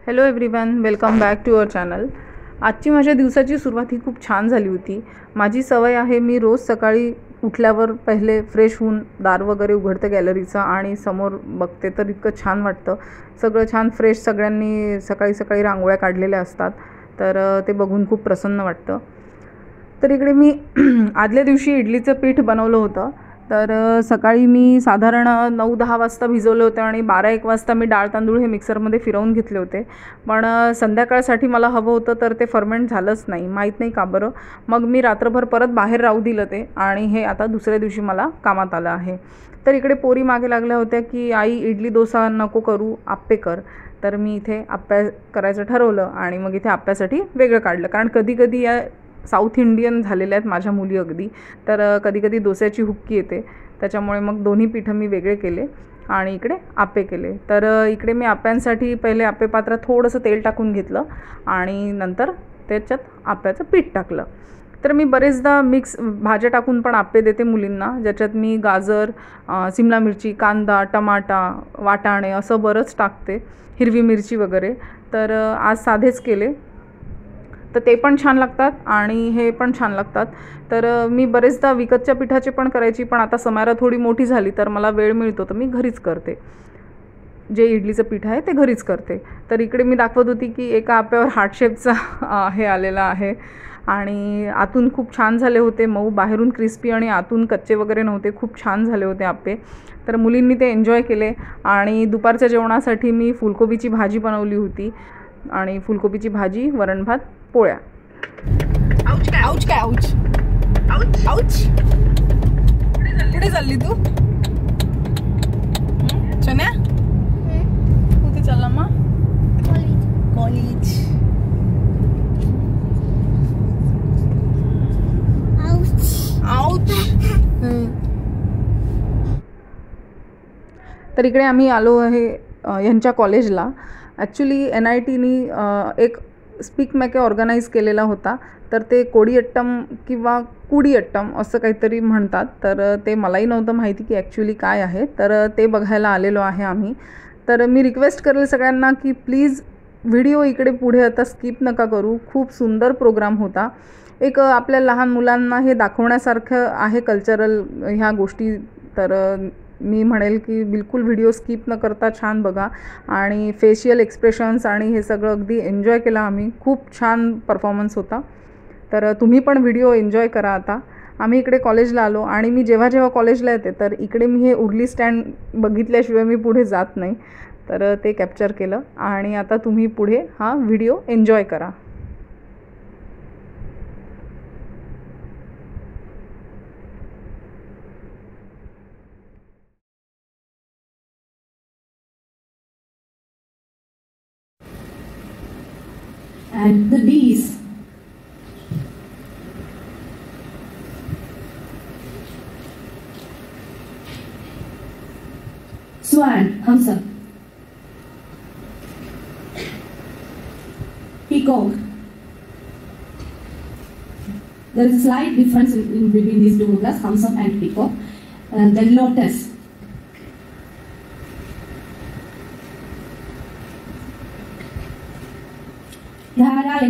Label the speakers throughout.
Speaker 1: Hello everyone, welcome back to our channel. आजची माझ्या दिवसाची सुरुवात ही खूप छान झाली होती। माझी सवय आहे, मी रोज सकाळी उठल्यावर पहिले फ्रेश होऊन दार वगैरे उघडते गॅलरीचं आणि समोर बघते तर इतकं छान वाटतं। सगळं छान फ्रेश, सगळ्यांनी सकाळी सकाळी रांगोळ्या काढलेल्या असतात, तर ते बघून खूप प्रसन्न वाटतं। तर इकडे मी आदल्या दिवशी इडलीचं पीठ बनवलं होतं। तर सकाळी मी साधारण 9-10 वाजता भिजवले होते आणि 12-1 वाजता मी डाळ तांदूळ हे मिक्सरमध्ये फिरवून घेतले होते। पण संध्याकाळसाठी मला हवं होतं, तर ते फर्मेंट झालंच नाही, माहीत नाही का बरं। मग मी रात्रभर परत बाहेर राहू दिलं ते आणि हे आता दुसऱ्या दिवशी मला कामात आलं आहे। तर इकडे पोरी मागे लागल्या होत्या की आई इडली डोसा नको करू, आप्पे कर। तर मी इथे आप्पे करायचं ठरवलं आणि मग इथे आप्प्यासाठी वेगळं काढलं, कारण कधी कधी या साऊथ इंडियन झालेल्या आहेत माझ्या मुली अगदी। तर कधी कधी डोस्याची हुक्की येते, त्याच्यामुळे मग दोन्ही पिठं मी वेगळे केले आणि इकडे आप्पे केले। तर इकडे मी आप्प्यांसाठी पहिले आप्पे पात्रात थोडंसं तेल टाकून घेतलं आणि नंतर त्याच्यात आप्प्याचं पीठ टाकलं। तर मी बरेचदा मिक्स भाज्या टाकून पण आप्पे देते मुलींना, ज्याच्यात मी गाजर, सिमला मिरची, कांदा, टमाटा, वाटाणे असं बरंच टाकते, हिरवी मिरची वगैरे। तर आज साधेच केले, तर ते पण छान लागतात आणि हे पण छान लागतात। तर मी बरेचदा विकतच्या पिठाचे पण करायची, पण आता समारा थोडी मोठी झाली तर मला वेळ मिळतो तर मी घरीच करते, जे इडलीचं पीठ आहे ते घरीच करते। तर इकडे मी दाखवत होती की एका आप्यावर हार्ट शेपचा हे आलेला आहे आणि आतून खूप छान झाले होते, मऊ, बाहेरून क्रिस्पी आणि आतून कच्चे वगैरे नव्हते, खूप छान झाले होते आप्पे। तर मुलींनी ते एन्जॉय केले आणि दुपारच्या जेवणासाठी मी फुलकोबीची भाजी बनवली होती आणि फुलकोबीची भाजी, वरण भात, पोळ्या।
Speaker 2: आउच काय आउच काय आउच आउच आउच कुठे चालली तू? चन्या कुठे चालला मग? कॉलेज। आउच।
Speaker 1: तर इकडे आम्ही आलो आहे यांच्या कॉलेजला। ॲक्च्युली NITनी एक स्पीक मॅके ऑर्गनाईज केलेला होता, तर ते कोडियट्टम किंवा कुडियट्टम असं काहीतरी म्हणतात। तर ते मलाही नव्हतं माहिती की ॲक्च्युली काय आहे, तर ते बघायला आलेलो आहे आम्ही। तर मी रिक्वेस्ट करेल सगळ्यांना की प्लीज व्हिडिओ इकडे पुढे आता स्किप नका करू, खूप सुंदर प्रोग्राम होता। एक आपल्या लहान मुलांना हे दाखवण्यासारखं आहे कल्चरल ह्या गोष्टी। तर मी म्हणेल की बिलकुल व्हिडिओ स्किप न करता छान बघा आणि फेशियल एक्सप्रेशन्स आणि हे सगळं अगदी एन्जॉय केलं आम्ही, खूप छान परफॉर्मन्स होता। तर तुम्ही पण व्हिडिओ एन्जॉय करा। आता आम्ही इकडे कॉलेजला आलो आणि मी जेव्हा जेव्हा कॉलेजला येते तर इकडे मी हे उडली स्टँड बघितल्याशिवाय मी पुढे जात नाही, तर ते कॅप्चर केलं आणि आता तुम्ही पुढे हा व्हिडिओ एन्जॉय करा।
Speaker 3: And the bees. Swan, hamsa. Peacock. There is a slight difference in between these two class, hamsa and peacock. And then lotus. Dhara.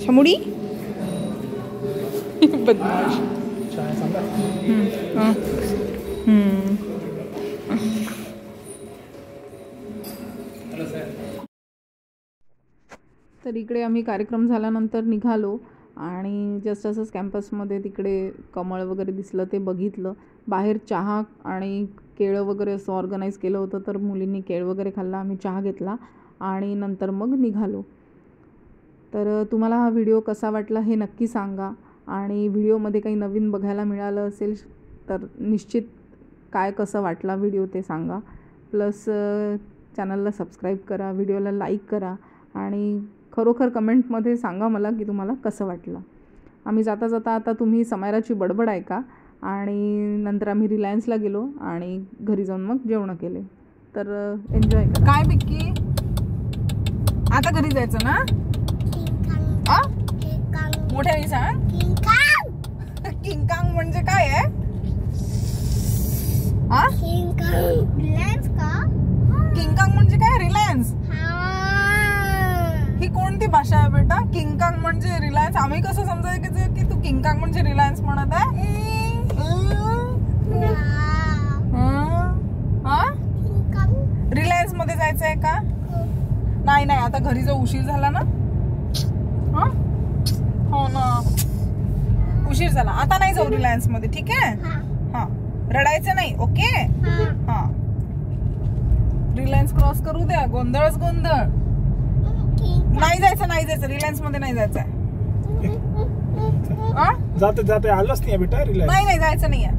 Speaker 2: शमुडी बदमाश.
Speaker 1: तर इकडे आम्ही कार्यक्रम झाल्यानंतर निघालो आणि जस्ट असंच कॅम्पसमध्ये तिकडे कमळ वगैरे दिसलं ते बघितलं. बाहेर चहा आणि केळं वगैरे असं ऑर्गनाईज केलं होतं, तर मुलींनी केळ वगैरे खाल्ला, आम्ही चहा घेतला आणि नंतर मग निघालो. तर तुम्हाला हा व्हिडिओ कसा वाटला हे नक्की सांगा आणि व्हिडिओमध्ये काही नवीन बघायला मिळालं असेल तर निश्चित काय कसं वाटला व्हिडिओ ते सांगा. प्लस चॅनलला सबस्क्राईब करा, व्हिडिओला लाईक करा आणि खरोखर कमेंटमध्ये सांगा मला की तुम्हाला कसं वाटलं. आम्ही जाता जाता आता तुम्ही समायराची बडबड ऐका आणि नंतर आम्ही रिलायन्सला गेलो आणि घरी जाऊन मग जेवण केले. तर एन्जॉय करा.
Speaker 2: काय बिक्की आता घरी जायचं ना? मोठ्याने सांग. किंकांग म्हणजे काय आहे?
Speaker 4: रिलायन्स का?
Speaker 2: किंकांग म्हणजे काय? रिलायन्स ही कोणती भाषा आहे बेटा? किंकांग म्हणजे रिलायन्स. आम्ही कसं समजायचं की तू किंकांग म्हणजे रिलायन्स म्हणत आहे? रिलायन्स मध्ये जायचंय का? नाही नाही, आता घरी जाऊ, उशीर झाला ना. उशीर झाला. आता नाही जाऊ रिलायन्स मध्ये, ठीक आहे? हा, रडायचं नाही. ओके. हा, रिलायन्स क्रॉस करू द्या. गोंधळच गोंधळ. नाही जायचं, नाही जायचं रिलायन्स मध्ये, नाही जायचं.
Speaker 5: जाते जाते आलंच नाही बेटा रिलायन्स.
Speaker 2: नाही नाही जायचं नाहीये.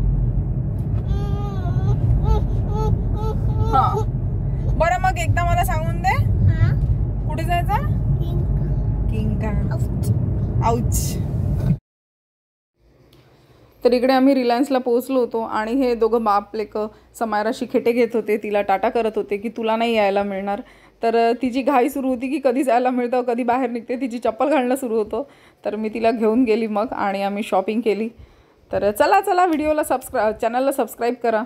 Speaker 2: हा, बरं मग एकदा मला सांगून दे कुठे जायचं. आउच.
Speaker 1: तर इकडे आम्ही रिलायन्सला पोहोचलो होतो आणि हे दोघं बाप लेक समायराशी खेटे घेत होते. तिला टाटा करत होते की तुला नाही यायला मिळणार. तर तिची घाई सुरू होती की कधी जायला मिळतं, कधी बाहेर निघते. तिची चप्पल घालणं सुरू होतं. तर मी तिला घेऊन गेली मग आणि आम्ही शॉपिंग केली. तर चला चला व्हिडिओला चॅनलला सबस्क्राईब करा.